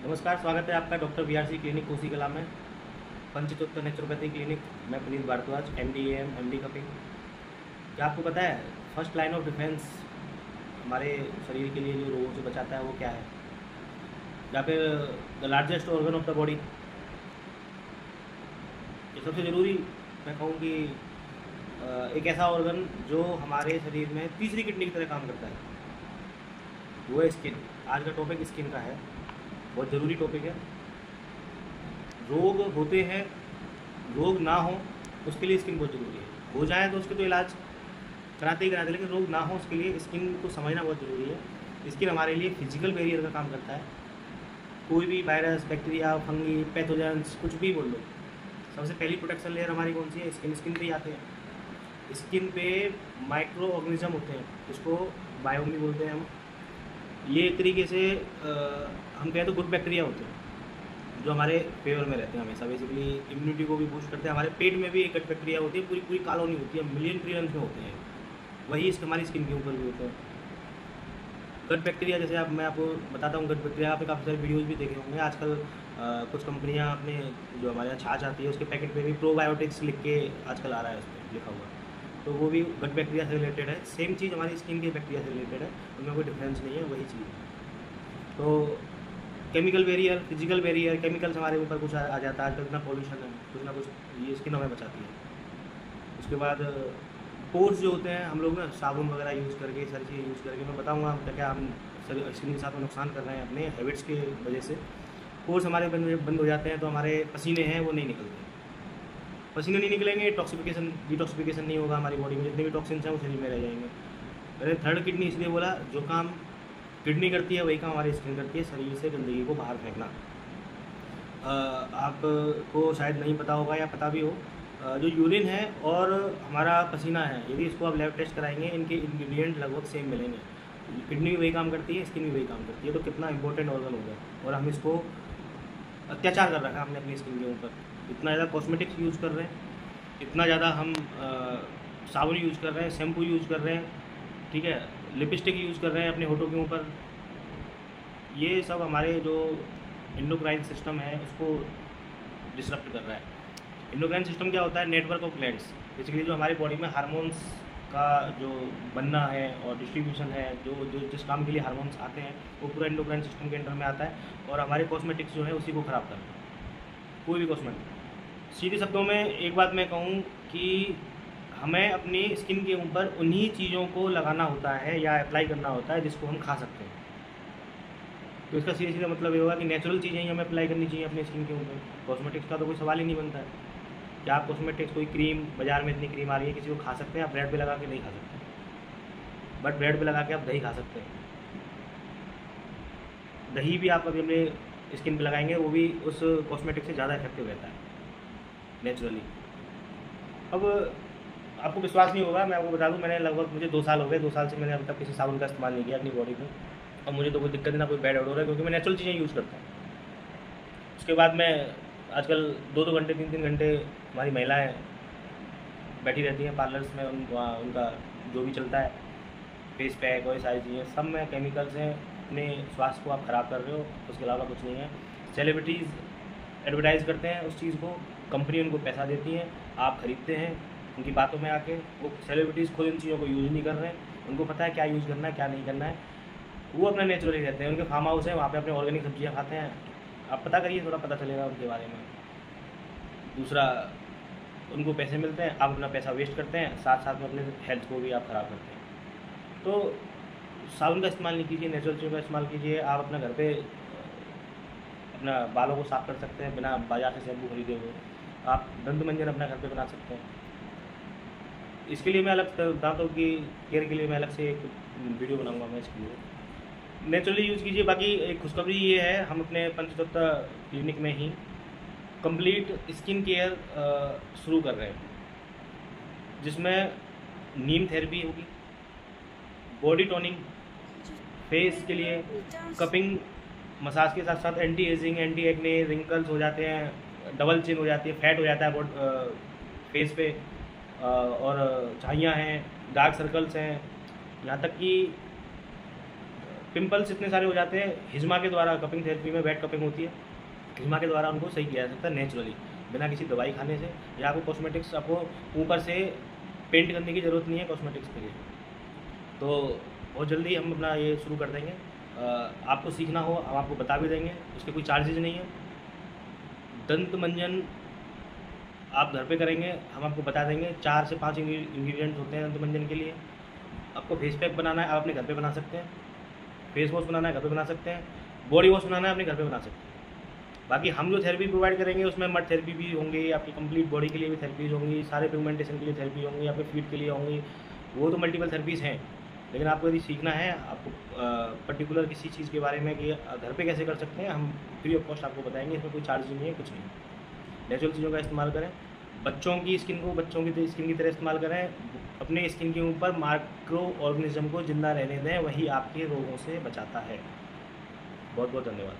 नमस्कार, स्वागत है आपका डॉक्टर बीआरसी क्लिनिक कोसी कला में। पंचतत्व नेचुरोपैथी क्लिनिक। मैं Puneet Bhardwaj, MD AM MD cupping. क्या आपको पता है फर्स्ट लाइन ऑफ डिफेंस हमारे शरीर के लिए जो रोगों से बचाता है वो क्या है? या फिर the largest organ of the body. ये सबसे ज़रूरी मैं कहूँ कि एक ऐसा ऑर्गन जो हमारे शरीर में तीसरी किडनी की तरह काम करता है, वो है स्किन। आज का टॉपिक स्किन का है, बहुत ज़रूरी टॉपिक है। रोग होते हैं, रोग ना हो उसके लिए स्किन बहुत ज़रूरी है। हो जाए तो उसके तो इलाज कराते ही कराते, लेकिन रोग ना हो उसके लिए स्किन को समझना बहुत ज़रूरी है। स्किन हमारे लिए फिजिकल बैरियर का काम करता है। कोई भी वायरस, बैक्टीरिया, फंगी, पैथोजेंस, कुछ भी बोल लो, सबसे पहली प्रोटेक्शन लेयर हमारी कौन सी है? स्किन पे ही आते हैं। स्किन पे माइक्रो ऑर्गेनिज्म होते हैं, उसको बायोम भी बोलते हैं हम। ये एक तरीके से हम कहें तो गुड बैक्टीरिया होते हैं जो हमारे फेवर में रहते हैं हमेशा। बेसिकली इम्यूनिटी को भी बूस्ट करते हैं। हमारे पेट में भी एक गट बैक्टीरिया होती है, पूरी पूरी कॉलोनी होती है, मिलियन ट्रिलियंस में होते हैं। वही हमारी स्किन के ऊपर भी होते हैं गट बैक्टीरिया। जैसे आप मैं आपको बताता हूँ, गट बैक्टीरिया आपने काफ़ी सारे वीडियोज़ भी देखे होंगे। आजकल कुछ कंपनियाँ अपने जो हमारे यहाँ छाछ आती है उसके पैकेट पे भी प्रोबायोटिक्स लिख के आजकल आ रहा है, उस पर लिखा हुआ। तो वो भी गट बैक्टीरिया से रिलेटेड है। सेम चीज़ हमारी स्किन के बैक्टीरिया से रिलेटेड है, उनमें कोई डिफरेंस नहीं है, वही चीज़ है। तो chemical barrier, physical barrier, chemicals हमारे ऊपर कुछ आ जाता है। आजकल इतना पॉल्यूशन है, कुछ ना कुछ ये स्किन हमें बचाती है। उसके बाद पोर्स जो होते हैं, हम लोग ना साबुन वगैरह यूज़ करके, सारी चीज़ें यूज़ करके, मैं बताऊँगा क्या क्या हम स्किन के साथ में नुकसान कर रहे हैं अपने हैबिट्स के वजह से। पोर्स हमारे बंद हो जाते हैं तो हमारे पसीने हैं वो नहीं निकलते। पसीने नहीं निकलेंगे, डिटॉक्सिफिकेशन नहीं होगा हमारी बॉडी में, जितने भी टॉक्सिन्स हैं वो शरीर में रह जाएंगे। मैंने थर्ड किडनी इसलिए बोला, जो काम किडनी करती है वही काम हमारी स्किन करती है, शरीर से गंदगी को बाहर फेंकना। आपको शायद नहीं पता होगा या पता भी हो, जो यूरिन है और हमारा पसीना है, यदि इसको आप लैब टेस्ट कराएंगे, इनके इंग्रेडिएंट लगभग सेम मिलेंगे। किडनी भी वही काम करती है, स्किन भी वही काम करती है। तो कितना इंपॉर्टेंट ऑर्गन हो गया, और हम इसको अत्याचार कर रखा है हमने अपनी स्किन के ऊपर। इतना ज़्यादा कॉस्मेटिक्स यूज़ कर रहे हैं, इतना ज़्यादा हम साबुन यूज़ कर रहे हैं, शैम्पू यूज़ कर रहे हैं, ठीक है, लिपस्टिक यूज़ कर रहे हैं अपने होठों के ऊपर। ये सब हमारे जो एंडोक्राइन सिस्टम है उसको डिसरप्ट कर रहा है। एंडोक्राइन सिस्टम क्या होता है? Network of glands. बेसिकली जो हमारी बॉडी में हार्मोन्स का जो बनना है और डिस्ट्रीब्यूशन है, जो जो जिस काम के लिए हार्मोन्स आते हैं, वो पूरा एंडोक्राइन सिस्टम के अंडर में आता है। और हमारे कॉस्मेटिक्स जो है उसी को ख़राब करते हैं, कोई भी कॉस्मेटिक। सीधे शब्दों में एक बात मैं कहूँ कि हमें अपनी स्किन के ऊपर उन्हीं चीज़ों को लगाना होता है या अप्लाई करना होता है जिसको हम खा सकते हैं। तो इसका सीधे सीधा मतलब ये होगा कि नेचुरल चीज़ें ही हमें अप्लाई करनी चाहिए अपनी स्किन के ऊपर। कॉस्मेटिक्स का तो कोई सवाल ही नहीं बनता है। क्या आप कॉस्मेटिक्स, कोई क्रीम, बाज़ार में इतनी क्रीम आ रही है, किसी को खा सकते हैं? आप ब्रेड पे लगा के नहीं खा सकते, बट ब्रेड पे लगा के आप दही खा सकते हैं। दही भी आप अभी अपने स्किन पे लगाएंगे, वो भी उस कॉस्मेटिक से ज़्यादा इफेक्टिव रहता है नेचुरली। अब आपको विश्वास नहीं होगा, मैं आपको बता दूं, मैंने लगभग, मुझे 2 साल हो गए, 2 साल से मैंने अभी तक किसी साबुन का इस्तेमाल नहीं किया अपनी बॉडी में। और मुझे तो कोई दिक्कत ना कोई बैड ऑर्डर है, क्योंकि मैं नेचुरल चीज़ें यूज़ करता हूँ। उसके बाद मैं आजकल 2-2 घंटे, 3-3 घंटे हमारी महिलाएं बैठी रहती हैं पार्लर्स में, उनका जो भी चलता है, फेस पैक और ये सारी चीज़ें, सब में केमिकल्स हैं। अपने स्वास्थ्य को आप ख़राब कर रहे हो, उसके अलावा कुछ नहीं है। सेलिब्रिटीज़ एडवर्टाइज़ करते हैं उस चीज़ को, कंपनी उनको पैसा देती है, आप ख़रीदते हैं उनकी बातों में आके। वो सेलिब्रिटीज़ खुद इन चीज़ों को यूज़ नहीं कर रहे हैं, उनको पता है क्या यूज़ करना है क्या नहीं करना है। वो अपना नेचुरली रहते हैं, उनके फार्म हाउस है, वहाँ पे अपने ऑर्गेनिक सब्जियाँ खाते हैं। आप पता करिए, थोड़ा पता चलेगा उनके बारे में। दूसरा, उनको पैसे मिलते हैं, आप अपना पैसा वेस्ट करते हैं, साथ साथ में अपने हेल्थ को भी आप ख़राब करते हैं। तो साबुन का इस्तेमाल नहीं कीजिए, नेचुरल चीज़ों का इस्तेमाल कीजिए। आप अपना घर पे अपना बालों को साफ़ कर सकते हैं बिना बाजार से शैम्पू खरीदे हुए। आप दंत मंजन अपना घर पे बना सकते हैं। इसके लिए मैं अलग बताता हूँ कि केयर के लिए मैं अलग से एक वीडियो बनाऊँगा मैं इसके लिए। नेचुरली यूज़ कीजिए। बाकी एक खुशखबरी ये है, हम अपने पंचतत्व क्लिनिक में ही कंप्लीट स्किन केयर शुरू कर रहे हैं, जिसमें नीम थेरेपी होगी, बॉडी टोनिंग, फेस के लिए कपिंग, मसाज के साथ साथ anti ageing, anti acne, wrinkles हो जाते हैं, डबल चिन हो जाती है, फैट हो जाता है फेस पे, और झाइयाँ हैं, डार्क सर्कल्स हैं, यहाँ तक कि पिंपल्स इतने सारे हो जाते हैं, हिजमा के द्वारा कपिंग थेरेपी में वेट कपिंग होती है, हिजमा के द्वारा उनको सही किया जा सकता है नेचुरली, बिना किसी दवाई खाने से, या आपको कॉस्मेटिक्स आपको ऊपर से पेंट करने की ज़रूरत नहीं है कॉस्मेटिक्स के लिए। तो बहुत जल्दी हम अपना ये शुरू कर देंगे। आपको सीखना हो हम आपको बता भी देंगे, उसके कोई चार्जेज नहीं है। दंत मंजन आप घर पे करेंगे, हम आपको बता देंगे। 4 से 5 इंग्रेडिएंट्स होते हैं दंत मंजन के लिए। आपको फेस पैक बनाना है, आप अपने घर पे बना सकते हैं। फेस वॉश बनाना है, घर पे बना सकते हैं। बॉडी वॉश बनाना है, अपने घर पे बना सकते हैं। बाकी हम जो थेरेपी प्रोवाइड करेंगे उसमें मड थेरेपी भी होंगी, आपकी कंप्लीट बॉडी के लिए भी थेरेपीज़ होंगी, सारे पिगमेंटेशन के लिए थेरेपी होंगी, आपके फीट के लिए होंगी। वो तो मल्टीपल थेरेपीज़ हैं, लेकिन आपको यदि सीखना है, आपको पर्टिकुलर किसी चीज़ के बारे में कि घर पे कैसे कर सकते हैं, हम फ्री ऑफ कॉस्ट आपको बताएंगे। इसमें कोई चार्ज नहीं है, कुछ नहीं। नेचुरल चीज़ों का इस्तेमाल करें। बच्चों की स्किन को बच्चों की स्किन की तरह इस्तेमाल करें। अपने स्किन के ऊपर माइक्रो ऑर्गेनिज्म को जिंदा रहने दें, वही आपके रोगों से बचाता है। बहुत बहुत धन्यवाद।